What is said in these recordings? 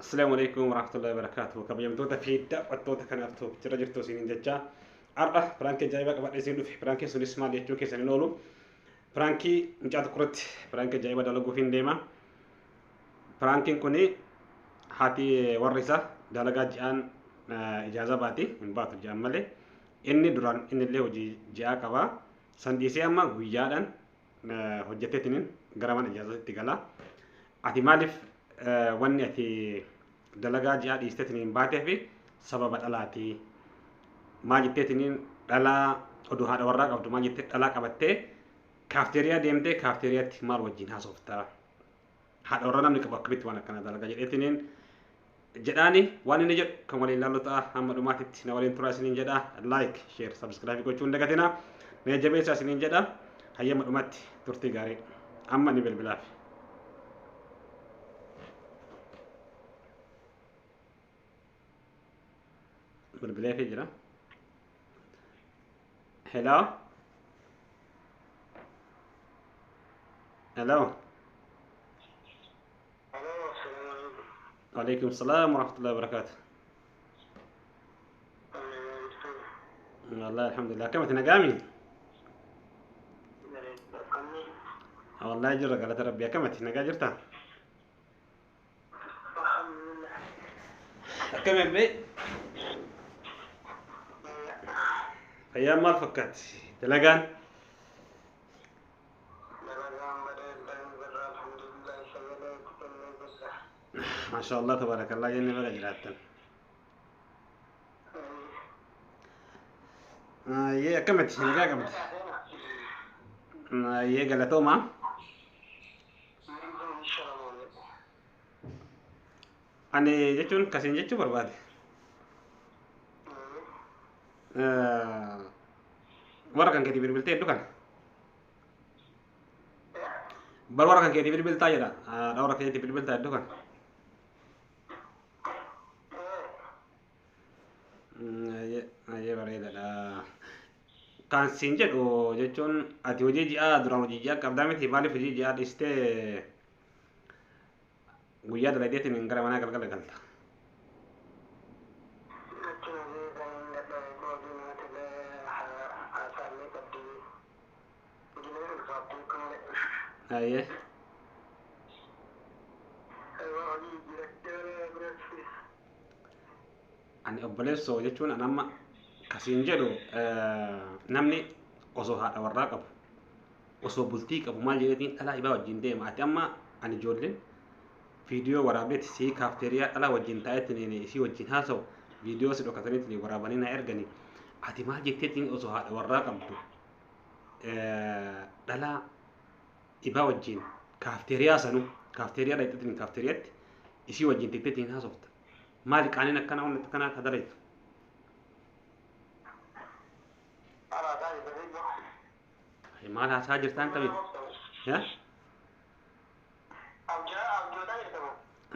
السلام عليكم ورحمة الله وبركاته. كبيمتوتا في دعوتوتا كنفتو جرى جرتو سنين ججا أربعة فرانكي جايبا قبل يزيدوا في فرانكي سوني اسمع ليتو كيسان نولو فرانكي مجاد كرت فرانكي جايبا دلقو فين ديما فرانكي كوني هاتي ورثة دلقا جان إجازة باتي من باتو جان مالي إني دران إني اللي وجي جاء كوا سنديسي أما غيادان hojjeteetiniin gara mana ijaazatti galaa ati maaliif wanni ati dalagaa ji'aa dhiisteetiniin baatee fi sababa dhalaati maal jetteetiniin dhalaa oduu haadha warraa qabdu maal jettee dhalaa qabattee kaafteeriyaa deemtee kaafteeriyaatti maal wajjin haasoftaa haadha warraa namni qabu akkamitti waan akkana dalagaa jedheetiniin jedhaani waan inni jedhu kan waliin ilaallu ta'a hamma dhumaatitti na waliin turaa isiniin jedha like share subscribe gochuu hin dagatina mee jabeessaa isiniin jedha هيا معلومات ترتي قاري أما نبي بالبلاف بالبلاف يجرا هلا هلا وعليكم السلام ورحمة الله وبركاته والله الحمد لله كم تنقامي والله جرى قالت ربي كم تنقا جرتا كم يبي أيام ما فكرت تلاقان ما شاء الله تبارك الله جنة بلا جراتن يا كم تنقا كم يا قالتو ما Ani jechuun kasiin jechuu barbaade. Warra kan keetii bilbiltee hedduu kana. Bar warra kan keetii bilbiltaa jedha. Warra keetii bilbiltaa hedduu kana. Ayyee bareedaadha. Kan siin jedhu jechuun ati hojii ji'aa duraan hojii ji'aa qabdaa miti maaliif hojii ji'aa dhiistee guyyaa dalageetiin gara manaa galgala galta. Ayyee. Ani obboleessoo jechuun an amma kasiin jedhu namni osoo haadha warraa qabu osoo bultii qabu maal jedheetiin dhalaa ibaa wajjin deema ati amma ani ijoolleen فيديو ورابط سي كافتيريا على وجين تايتني سي وجين هاسو فيديو سي دوكاتني ورابنينا ارغني اتي ما جيتين اوسو وراقمتو دلا يبا وجين كافتيريا سنو كافتيريا دايتني كافتيريات سي وجين تيتين هاسوفت مالك اننا كنا ون كنا كدريت مالها ساجرتان تبي ها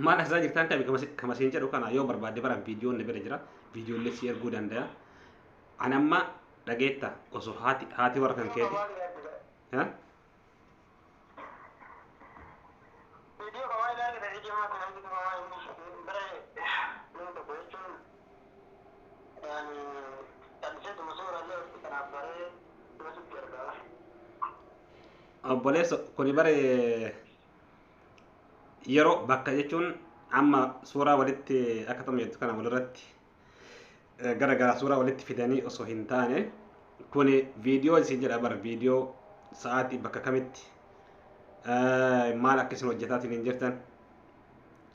maal asaa jirtaan tabi kama siin jedhu kana yoo barbaadde baran viidiyoon na bira jira viidiyoollee si erguu danda'a an amma dhageetta osoo haati warra kan keeti obboleessa kuni bare yeroo bakka jechuun amma suuraa walitti akka tameetu kana walirratti gara suuraa walitti fidanii osoo hin taane kuni viidiyoo isin jedha bar viidiyoo sa'aatii bakka kamitti maal akka isin hojjetaatiin hin jirtan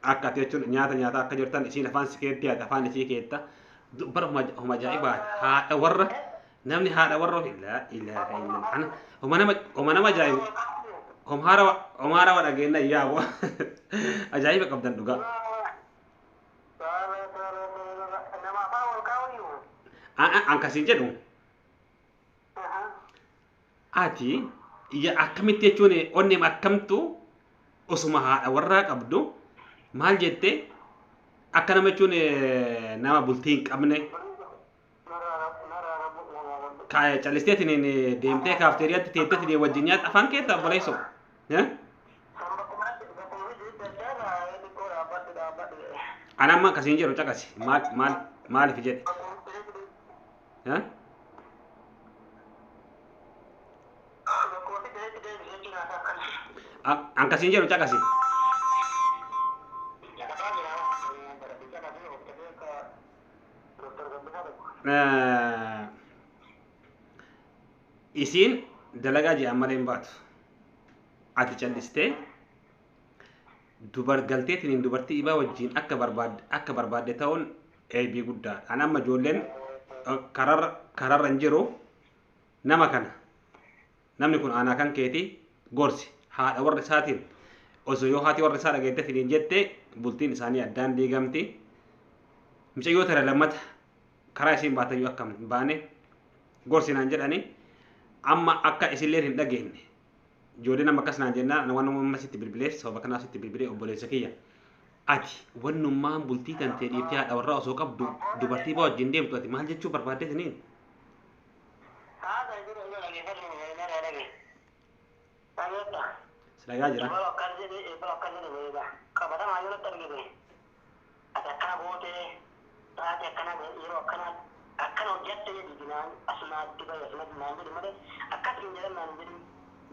akka ati jechuun nyaata akka jirtan isin afaan si keetti yaada afaan isii keetta bara homa ajaa'ibaati haadha warra namni haadha warra ilaa ana homa nama ajaa'ibu Omara wa dhageenna yaa'u ajaa'iba qabdan dhugaa. An kasiin jedhu ati ija akkamitti jechuun onneem akkamtu osuma haadha warraa qabdu maal jette akka nama jechuun nama bultii hin qabne callisteetiin deemtee kaafteeriyaatti teetteetiin wajjin nyaata afaan keetta obboleessoo. Ana amma akkasiin jedhu caqasi maaliif jedhe akkasiin jedhu caqasi isiin dalagaa jedhan malee hin baatu ati callistee galteetiin dubartii ibaa wajjin akka barbaadde ta'uun eebii guddaadha. Ani amma ijoolleen kararra hin jiru nama kana namni kun aanaa kan keeti gorsi haadha warra isaatiin osoo yoo haati warra isaa dhageetteetiin hin jette bultiin isaanii addaan diigamti. Mucayyoo tara lammata karaa isiin baatayyuu akka hin baane gorsinaan jedhani amma akka isilleen hin dhageenye. Ijoollee nama akkas naan jennaan waan nama sitti bilbileef sababa kanaaf sitti bilbilee obboleessa kiyya. Ati wannummaan bultii tantee dhiiftee haadha warraa osoo qabdu dubartii baa wajjin deemtu ati maal jechuu barbaadde isiniin? Silagaa jira.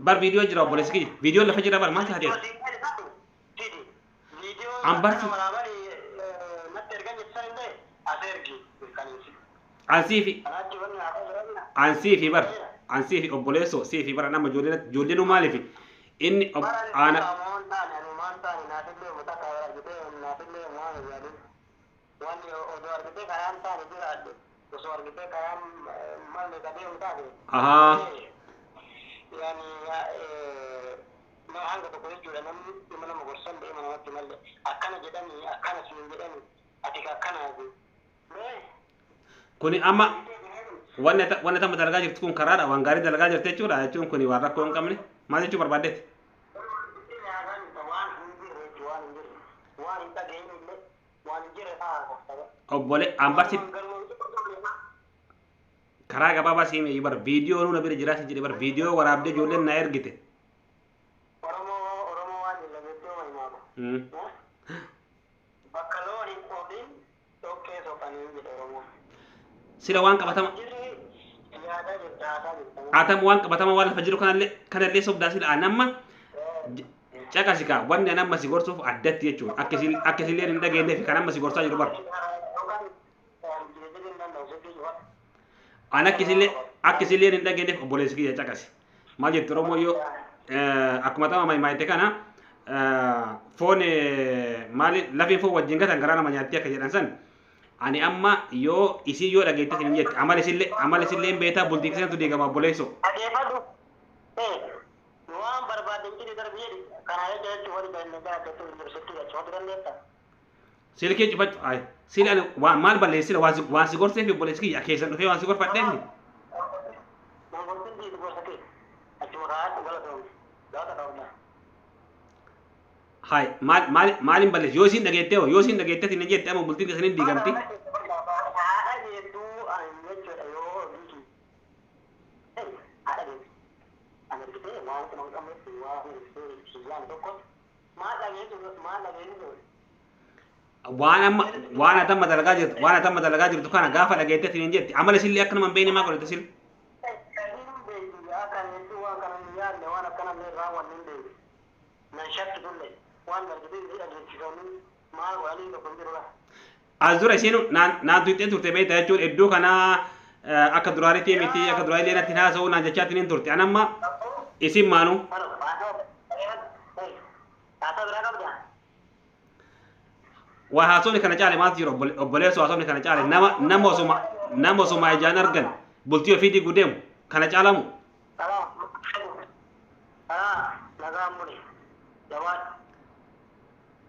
Bar video jira obboleessa kiyya. Video lafa jira bar maal taatee? Ambarsi. Ansiifi obboleessoo siifi bara nama ijoolleen maaliif inni ana aha يعني ما عنده تقولي جل أنا من مقرصن بإيه من وقت مال أكنا جدني أكنا سوين جدني أتيك أكنا هذي كوني أما وانا تم دلقاء تكون كرارة وانغاري دلقاء جرت تجورا تكون كوني وارا كون كمني ما تجوا بربادت أبولي أمبارسي karaa gabaabaa siimee bar viidiyoo nuna bira jiraati jedhe bar viidiyoo waraabdee ijoolleen na ergite. Oromoo waan jillatee wayimaama. Bakka loon hin qoodin dhoqqee soqanii jedhe Oromoo. Sila waan qabatama. Atamu waan qabatama waan lafa jiru kanallee sobdaa sila anamma caqasika wanni anamma si gorsuuf addatti jechuudha akka isilleen hin dhageenyeef kan amma si gorsaa jiru bar. Anak isilleen hin dhageenyeef obboleessi kiyya caqasi. Maal jettu Oromoo yoo akkuma tama maayite kana foon maali lafiin foon wajjin gatan garaa nama nyaatti akka jedhan san ani amma yoo isii yoo dhageette hin jette amal isillee hin beetaa bultii keessattuu diigama obboleessoo. Adeefadhu waan barbaadde jedhi darbi jedhi kana jechuun wali dandeettaa jechuun universitii jechuun dandeetta. Silkee cufatu ay sila maal balleessila waan si gorseef obboleessi kiyya keessan dhufee waan si gorfadheef. Hai maalin balleessi yoo isin dhageettee yoo isin dhageettee hin jette amma bultiin isaanii diigamti. waan atamma dalagaa jirtu kana gaafa dhageettee hin jette amala isillee akka nama hin beekne maa godhate sil. Azura isin naan tuittee turte beektaa jechuudha iddoo kanaa akka duraanitti miti akka duraanii leenatti haasa'uu naan jechaatiin hin turte anamma isin maanu. Waa haasofni kana caale maaltu jiru obboleessoo haasofni kana caale nama osuma ijaan argan bultii ofii diiguu deemu kana caalamu.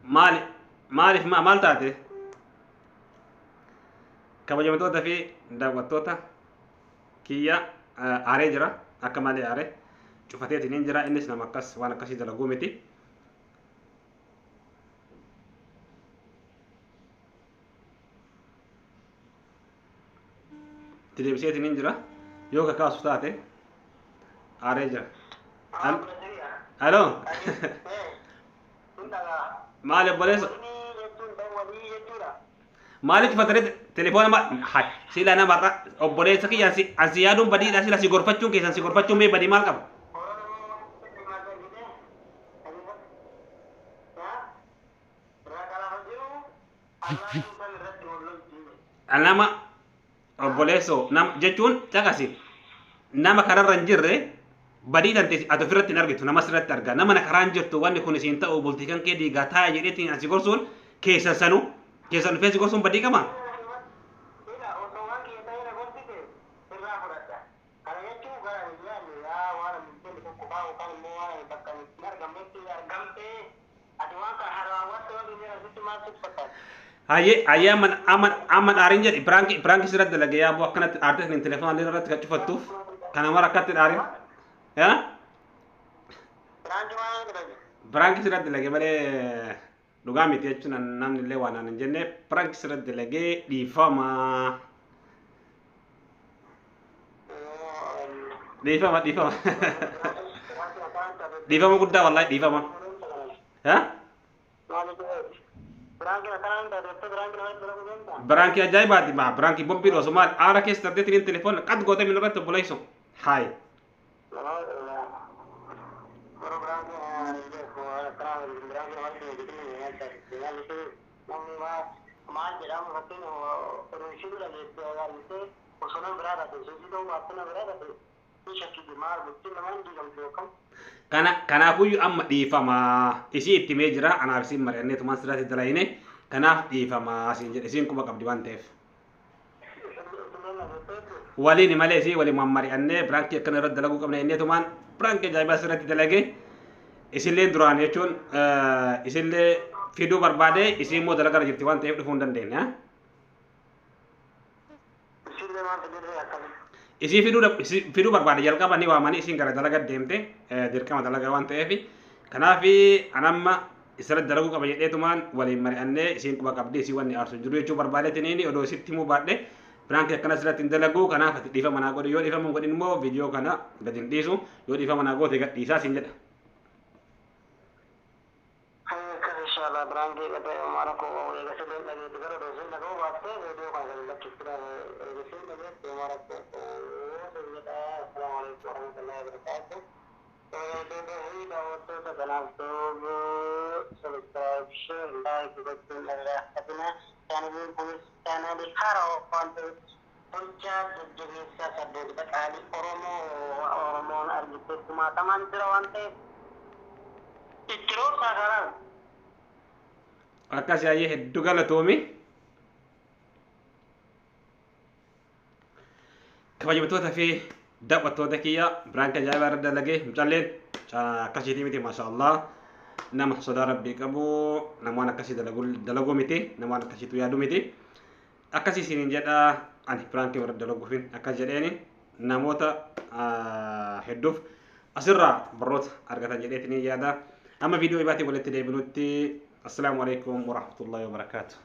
Maal taate kabajamtoota fi daawwattoota kiyya aaree jira akka malee aaree cufateetiin hin jira innis nama akkas waan akkasii dalaguu miti. Deebisee hin jira yoo kakaasu taate aaree jira. Halo maali obboleessa qabii jechuudha. Maaliif fatare telefoona ma hay sila nama obboleessa kiyya ansi yaaduun badiidha sila si gorfachuun keessan si gorfachuun mee badii maal qaba? Nama obboleessoo nama jechuun caqasi nama kararra hin jirre badii tante ati ofirratti hin argitu nama sirratti argaa nama na karaan jirtu wanni kun isiin ta'u bultii kan kee diigaa taa'e jedheetiin ansi gorsuun keessan sanuu keessan dhufee si gorsuun badii qaba. Ayye aman aarin jedhi piraanki sirratti dalage yaa boo akkanatti aartee hin telefoonaa irratti kan cufattuuf kana mara akkatti dhaarin yaa piraanki sirratti dalage malee dhugaa miti jechuun namni illee waan hin jenne piraanki sirratti dalage dhiifama dhiifama guddaa wallahi dhiifama yaa Branki ajaibaati ma branki bobbilo somal ara ke starte tin telefoon qad goote min irratti bulayso hay Kanaafuyyuu amma dhiifama isii itti mee jira anaaf isin mari'annee tumaan sirratti dalayne kanaaf dhiifama isin jedhe isin quba qabdi waan ta'eef waliin malee isii waliin mari'annee birankii akkana irratti dalaguu qabna innee tumaan birankii ajaa'ibaa sirratti dalage isinlee duraan jechuun isinlee fiduu barbaade isin immoo dalagaa jirti waan ta'eef dhufuu hin dandeenye isi fiduu barbaade jalqaba ni waamanii isin gara dalagaa deemte dirqama dalagaa waan ta'eef kanaaf anamma isirratti dalaguu qaba jedheetumaan waliin mari'annee isin quba qabdi isin wanni aarsu jiru jechuu barbaadeetiniini odoo isitti himuu baadhe birankii akkana sirratti hin dalaguu kanaaf ati dhiifama naa godhe yoo dhiifama godhin immoo viidiyoo kana gad hin dhiisu yoo dhiifama naa goote gad dhiisaa isin jedha. Inshallah brangi kata maraku ya kesedihan lagi negara dosen lagu waktu video kan lagi kita dosen lagi maraku Assalamualaikum warahmatullahi wabarakatuh. Ini dapat terkenal subscribe share like betul lah katanya channel di Karo untuk puncak jadi saya dekat kali Oromo arjit cuma teman terawante itu sekarang akkas yaayee hedduu galatoomi kabajamtoota fi daawwattoota kiyya biraanka ajaa'ibaa irra dalagee mucalleen akkasiitii miti maasha Allah nama sodaa rabbii qabu namoonni akkasii dalaguu miti namoonni akkasiitu yaadu miti akkasii isiniin jedha ani biraanka irra dalaguufin akkas jedheeni namoota hedduuf asirraa barnoota argatan jedheetini yaada amma viidiyoo ibaatii walitti deebinutti السلام عليكم ورحمة الله وبركاته